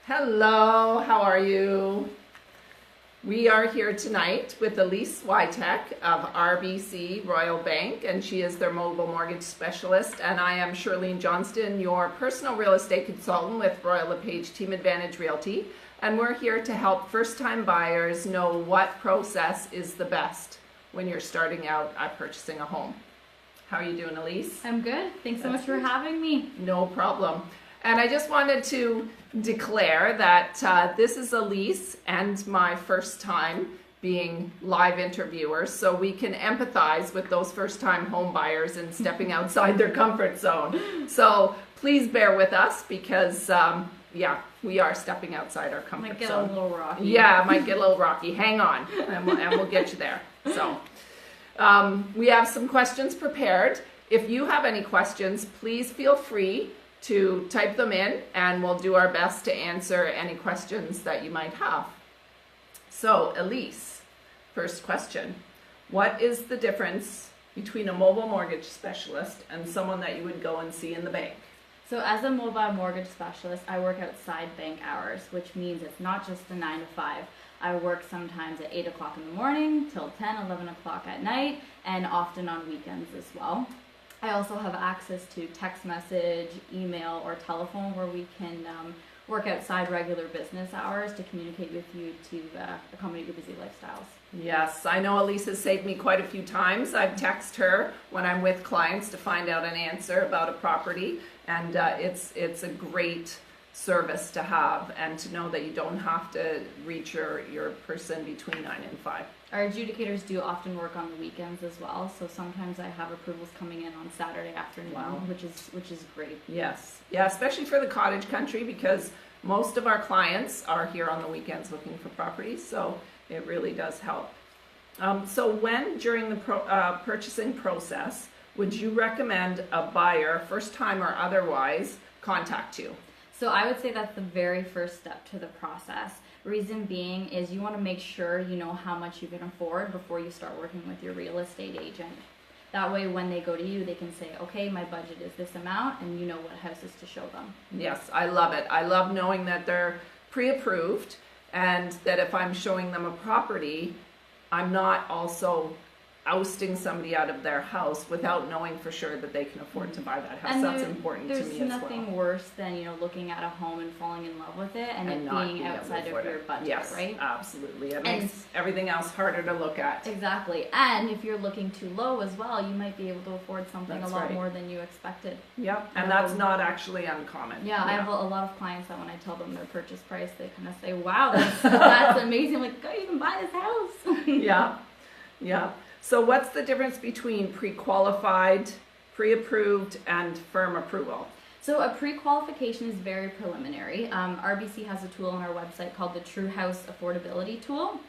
Hello, how are you? We are here tonight with Elise Switek of RBC Royal Bank, and she is their mobile mortgage specialist. And I am Shirlene Johnston, your personal real estate consultant with Royal LePage Team Advantage Realty. And we're here to help first-time buyers know what process is the best when you're starting out at purchasing a home. How are you doing, Elise? I'm good. Thanks so much for having me. No problem. And I just wanted to declare that this is Elise and my first time being live interviewers, so we can empathize with those first-time home buyers and stepping outside their comfort zone. So please bear with us because, yeah, we are stepping outside our comfort Might get zone. a little rocky. Yeah, it might get a little rocky. Hang on, and we'll get you there. So we have some questions prepared. If you have any questions, please feel free to type them in, and we'll do our best to answer any questions that you might have. So, Elise, first question. What is the difference between a mobile mortgage specialist and someone that you would go and see in the bank? So as a mobile mortgage specialist, I work outside bank hours, which means it's not just a 9 to 5. I work sometimes at 8 o'clock in the morning till 10, 11 o'clock at night, and often on weekends as well. I also have access to text message, email, or telephone where we can work outside regular business hours to communicate with you to accommodate your busy lifestyles. Yes, I know Elise has saved me quite a few times. I've texted her when I'm with clients to find out an answer about a property, and it's a great service to have, and to know that you don't have to reach your person between 9 and 5. Our adjudicators do often work on the weekends as well, so sometimes I have approvals coming in on Saturday afternoon, Wow. which is great. Yes, yeah, especially for the cottage country, because most of our clients are here on the weekends looking for properties, so it really does help. So when during the purchasing process would you recommend a buyer, first time or otherwise, contact you? So I would say that's the very first step to the process. Reason being is you want to make sure you know how much you can afford before you start working with your real estate agent. That way when they go to you, they can say, okay, my budget is this amount, and you know what houses to show them. Yes, I love it. I love knowing that they're pre-approved, and that if I'm showing them a property, I'm not also ousting somebody out of their house without knowing for sure that they can afford to buy that house. And that's important to me as well. There's nothing worse than, looking at a home and falling in love with it and it not being outside of your budget, yes, right? Absolutely. It makes everything else harder to look at. Exactly. And if you're looking too low as well, you might be able to afford something That's a lot right. more than you expected. Yep, and that's not actually uncommon. Yeah, I have a lot of clients that when I tell them their purchase price, they kind of say, wow, that's amazing. I'm like, go, you can buy this house. Yeah, yeah. So what's the difference between pre-qualified, pre-approved, and firm approval? So a pre-qualification is very preliminary. RBC has a tool on our website called the True House Affordability Tool,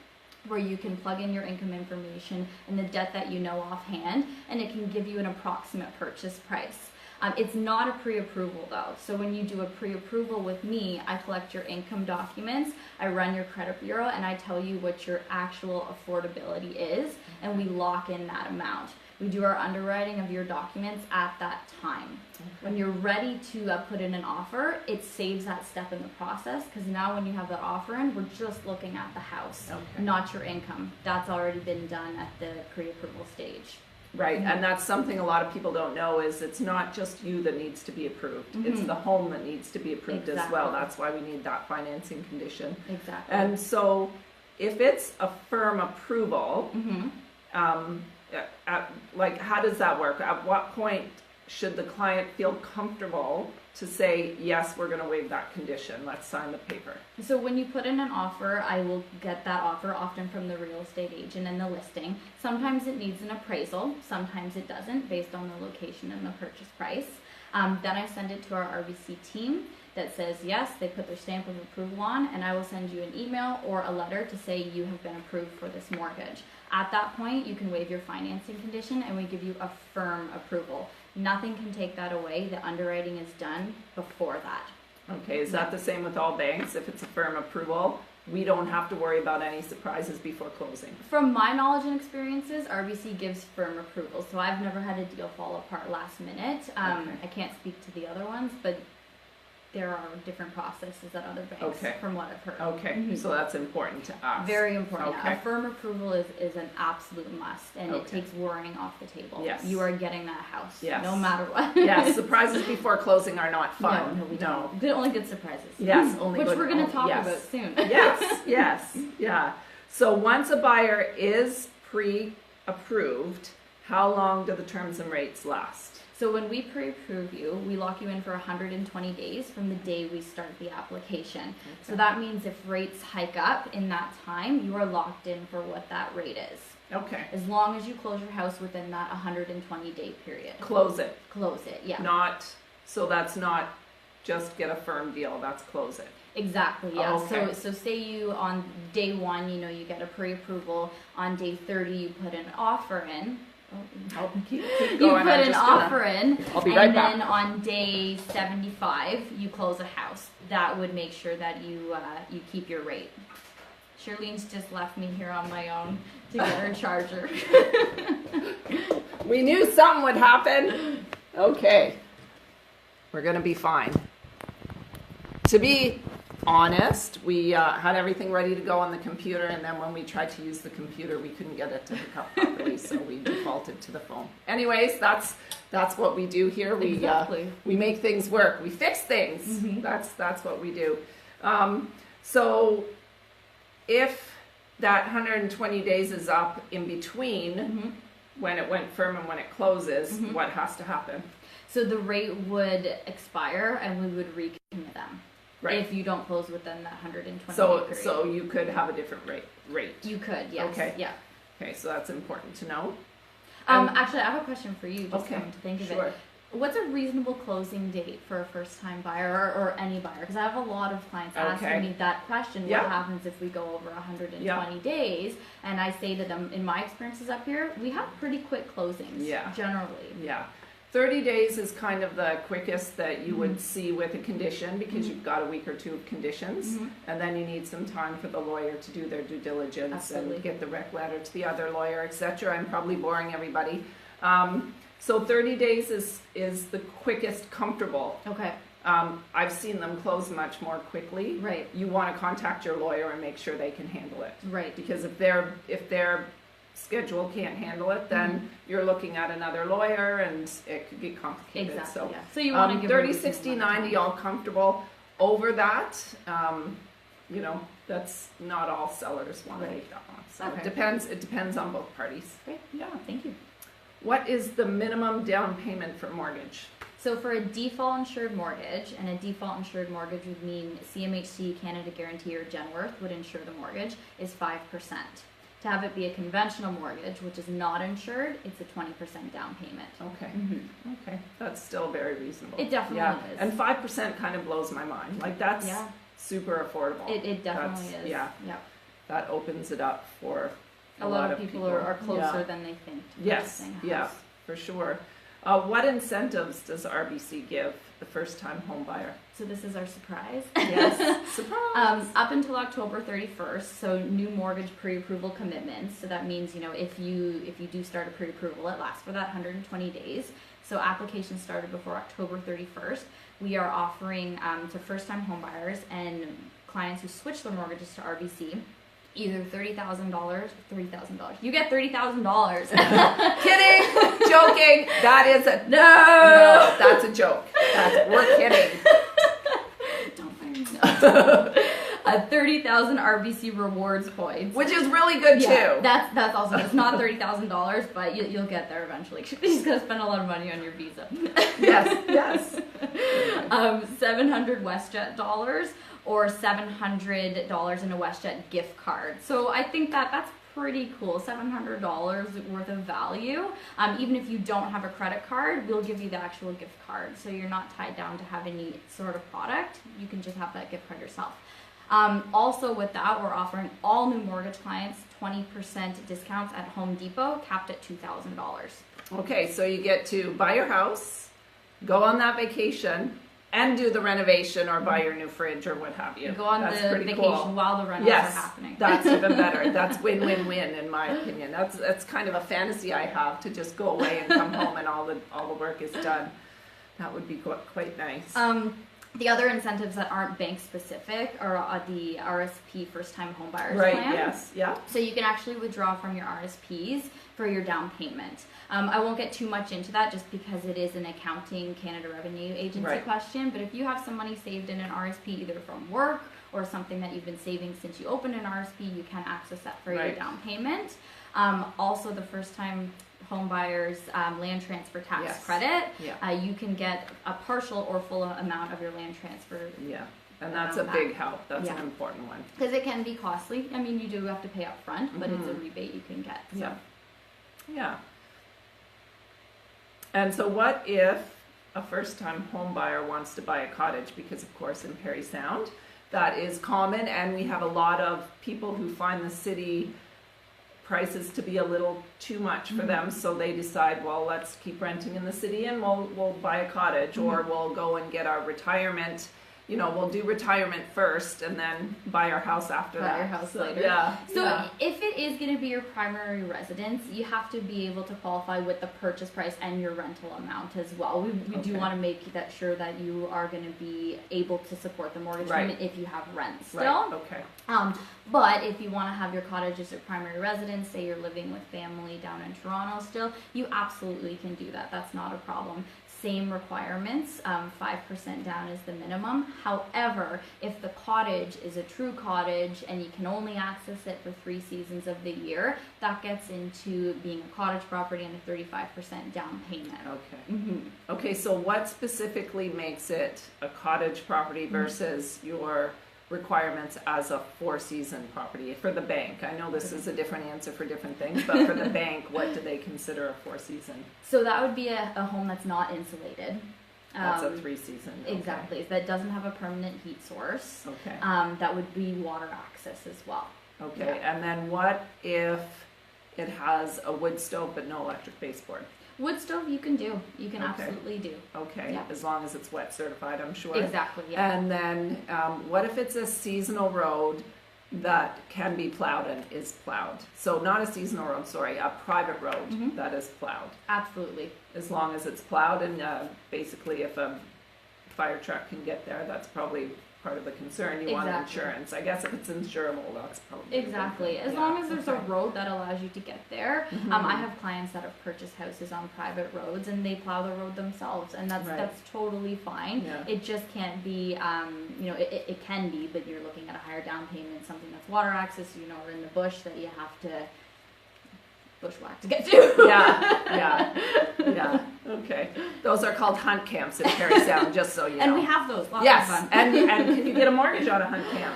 where you can plug in your income information and the debt that you know offhand, and it can give you an approximate purchase price. It's not a pre-approval though. So when you do a pre-approval with me, I collect your income documents, I run your credit bureau, and I tell you what your actual affordability is, and we lock in that amount. We do our underwriting of your documents at that time. Okay. When you're ready to put in an offer, it saves that step in the process, because now when you have that offer in, we're just looking at the house, not your income. That's already been done at the pre-approval stage. Right, and that's something a lot of people don't know, is it's not just you that needs to be approved. It's the home that needs to be approved as well. That's why we need that financing condition. Exactly. And so if it's a firm approval, like how does that work? At what point should the client feel comfortable to say, yes, we're going to waive that condition, let's sign the paper? So when you put in an offer, I will get that offer often from the real estate agent and the listing. Sometimes it needs an appraisal, sometimes it doesn't, based on the location and the purchase price. Then I send it to our RBC team that says yes, they put their stamp of approval on, and I will send you an email or a letter to say you have been approved for this mortgage. At that point, you can waive your financing condition and we give you a firm approval. Nothing can take that away. The underwriting is done before that. Okay, is that the same with all banks? If it's a firm approval, we don't have to worry about any surprises before closing? From my knowledge and experiences, RBC gives firm approval, so I've never had a deal fall apart last minute. I can't speak to the other ones, but there are different processes at other banks, Okay. from what I've heard. Okay, so that's important to us. Very important. Okay. A firm approval is an absolute must, and it Okay. takes worrying off the table. Yes. You are getting that house, Yes. no matter what. Yes, surprises before closing are not fun. No, we don't. Good, only good surprises. Yes, only Which good- we're going to talk yes. about soon. Yes, yes, yeah. So once a buyer is pre-approved, how long do the terms and rates last? So when we pre-approve you, we lock you in for 120 days from the day we start the application. So that means if rates hike up in that time, you are locked in for what that rate is. Okay, As long as you close your house within that 120-day period. close it. Close it, yeah. Not, so that's not just get a firm deal, that's close it. Exactly, yeah. Okay. So say you on day 1, you get a pre-approval. On day 30, you put an offer in. Oh, keep You going. put I'm an just gonna- offer in, I'll be and right then back. on day 75, you close a house. That would make sure that you keep your rate. Charlene's just left me here on my own to get her charger. We knew something would happen. Okay. We're going to be fine. To be honest, we had everything ready to go on the computer, and then when we tried to use the computer, we couldn't get it to hook up properly, so we defaulted to the phone. Anyways, that's what we do here. Exactly. We make things work. We fix things. That's what we do. So if that 120 days is up in between when it went firm and when it closes, what has to happen? So the rate would expire, and we would recommit them. Right. If you don't close within that 120 So, day period. so you could have a different rate. You could, yes. Okay. Yeah. Okay, so that's important to know. Actually, I have a question for you, just Okay, come to think of sure. it. What's a reasonable closing date for a first-time buyer or any buyer? Because I have a lot of clients Okay. asking me that question. Yeah. What happens if we go over 120 Yeah. days? And I say to them, in my experiences up here, we have pretty quick closings, Yeah. generally. Yeah. 30 days is kind of the quickest that you would see with a condition because you've got a week or two of conditions, and then you need some time for the lawyer to do their due diligence Absolutely. and get the rec letter to the other lawyer, etc. I'm probably boring everybody. So 30 days is the quickest comfortable. Okay. I've seen them close much more quickly. Right. You want to contact your lawyer and make sure they can handle it. Right. Because if their schedule can't handle it, then you're looking at another lawyer and it could get complicated. Exactly. So, Yeah. So you want to give 30, them a 60, reasonable amount of 90, all comfortable. Over that, that's not all sellers want to take that on. So Okay. it depends on both parties. Great. Yeah. Thank you. What is the minimum down payment for mortgage? So for a default insured mortgage, and a default insured mortgage would mean CMHC, Canada Guarantee, or Genworth would insure the mortgage, is 5%. To have it be a conventional mortgage, which is not insured, it's a 20% down payment. Okay. Okay. That's still very reasonable. It definitely yeah. is. And 5% kind of blows my mind. Like that's Yeah. super affordable. It definitely That's- is. Yeah. Yep. That opens it up for A lot of people are closer Yeah. than they think to Yes. purchasing a Yeah. house. For sure. What incentives does RBC give the first-time home buyer? So this is our surprise. Yes. Surprise. Up until October 31st, so new mortgage pre-approval commitments. So that means, if you do start a pre-approval, it lasts for that 120 days. So applications started before October 31st. We are offering to first-time home buyers and clients who switch their mortgages to RBC either $30,000, $3,000. You get $30,000. Kidding, joking. That is a No, that's a joke. We're kidding. don't fire me. 30,000 RBC rewards points. Which is really good Yeah, too. that's awesome. It's not $30,000, but you'll get there eventually. You're just gonna spend a lot of money on your visa. Yes. 700 WestJet dollars or $700 in a WestJet gift card. So I think that's pretty cool. $700 worth of value. Even if you don't have a credit card, we'll give you the actual gift card. So you're not tied down to have any sort of product. You can just have that gift card yourself. Also with that, we're offering all new mortgage clients 20% discounts at Home Depot, capped at $2,000. Okay, so you get to buy your house, go on that vacation, and do the renovation or buy your new fridge or what have you. Go on That's the pretty vacation cool. while the rentals Yes, are happening. that's even better. That's win-win-win in my opinion. That's kind of a fantasy I have, to just go away and come home and all the work is done. That would be quite nice. The other incentives that aren't bank specific are the RSP first time home buyers Right, plan. yes, yeah. So you can actually withdraw from your RSPs for your down payment. I won't get too much into that just because it is an accounting Canada Revenue Agency question, but if you have some money saved in an RSP either from work or something that you've been saving since you opened an RSP, you can access that for your down payment. Also the first time home buyers land transfer tax credit, you can get a partial or full amount of your land transfer. Yeah, and that's a big help. That's an important one. Because it can be costly. I mean, you do have to pay up front, but it's a rebate you can get. So. Yeah. Yeah. And so what if a first-time home buyer wants to buy a cottage? Because of course in Parry Sound, that is common, and we have a lot of people who find the city prices to be a little too much for them, so they decide, well, let's keep renting in the city and we'll buy a cottage, or we'll go and get our retirement. You know, we'll do retirement first and then buy our house after that. Buy your house later. Yeah. So if it is going to be your primary residence, you have to be able to qualify with the purchase price and your rental amount as well. We do want to make that sure that you are going to be able to support the mortgage payment if you have rent still. Right. Okay. But if you want to have your cottage as your primary residence, say you're living with family down in Toronto still, you absolutely can do that. That's not a problem. Same requirements, 5% down is the minimum. However, if the cottage is a true cottage and you can only access it for 3 seasons of the year, that gets into being a cottage property and a 35% down payment. Okay. Okay, so what specifically makes it a cottage property versus your requirements as a 4-season property for the bank? I know this is a different answer for different things, but for the bank, what do they consider a 4-season? So that would be a home that's not insulated. That's a 3-season. Okay. Exactly. That doesn't have a permanent heat source. Okay. That would be water access as well. Okay, and then what if it has a wood stove but no electric baseboard? Wood stove you can do. You can absolutely do. Okay, Yeah. as long as it's wet certified, I'm sure. Exactly, yeah. And then what if it's a seasonal road that can be plowed and is plowed? So not a seasonal road, sorry, a private road that is plowed. Absolutely. As long as it's plowed, and basically if a fire truck can get there, that's probably part of the concern. You want insurance. I guess if it's insurable, that's probably exactly. As long as there's a road that allows you to get there. I have clients that have purchased houses on private roads and they plow the road themselves, and that's totally fine. Yeah. It just can't be, it can be, but you're looking at a higher down payment, something that's water access, or in the bush that you have to bushwhack to get to. Yeah. Okay. Those are called hunt camps in Parry Sound, just so you know. And we have those. Lots yes. of fun. and can you get a mortgage on a hunt camp?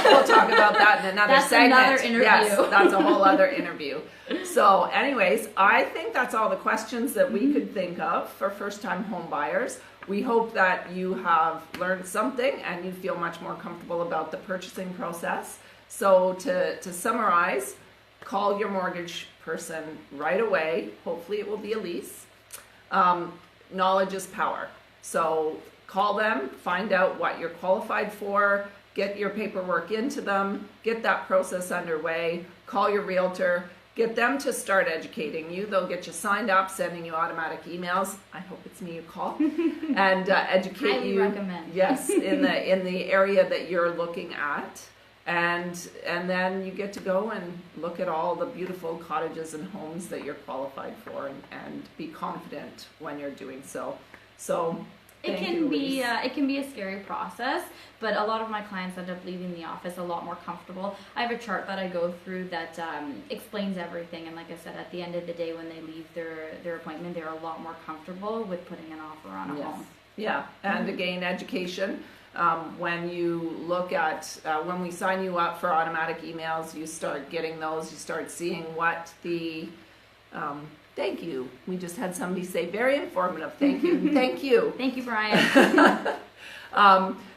We'll talk about that in another segment. That's another interview. Yes, that's a whole other interview. So anyways, I think that's all the questions that we could think of for first-time home buyers. We hope that you have learned something and you feel much more comfortable about the purchasing process. So to summarize, call your mortgage person right away. Hopefully it will be a lease. Knowledge is power. So call them, find out what you're qualified for, get your paperwork into them, get that process underway, call your realtor, get them to start educating you. They'll get you signed up, sending you automatic emails. I hope it's me you call. And educate Highly you. recommend. Yes, in the area that you're looking at. And then you get to go and look at all the beautiful cottages and homes that you're qualified for, and be confident when you're doing so. So it can be a scary process, but a lot of my clients end up leaving the office a lot more comfortable. I have a chart that I go through that explains everything, and like I said, at the end of the day, when they leave their appointment, they're a lot more comfortable with putting an offer on a home. Yeah, and again, education. When you look at, when we sign you up for automatic emails, you start getting those, you start seeing what the, thank you. We just had somebody say, very informative, thank you, thank you. Thank you, Brian.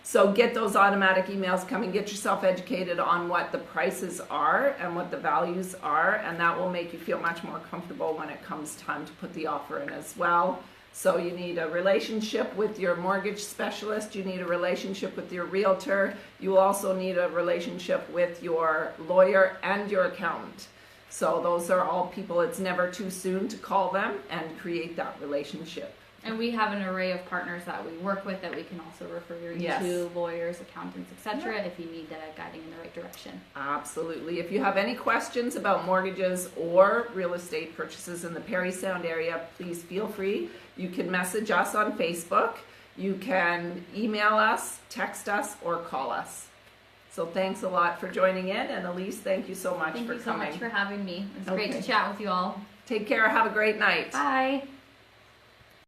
So get those automatic emails coming, get yourself educated on what the prices are and what the values are, and that will make you feel much more comfortable when it comes time to put the offer in as well. So you need a relationship with your mortgage specialist, you need a relationship with your realtor, you also need a relationship with your lawyer and your accountant. So those are all people, it's never too soon to call them and create that relationship. And we have an array of partners that we work with that we can also refer you Yes. to, lawyers, accountants, etc. if you need guiding in the right direction. Absolutely. If you have any questions about mortgages or real estate purchases in the Parry Sound area, please feel free. You can message us on Facebook. You can email us, text us, or call us. So thanks a lot for joining in. And Elise, thank you so much Thank for you so coming. much for having me. It's great Okay. to chat with you all. Take care. Have a great night. Bye.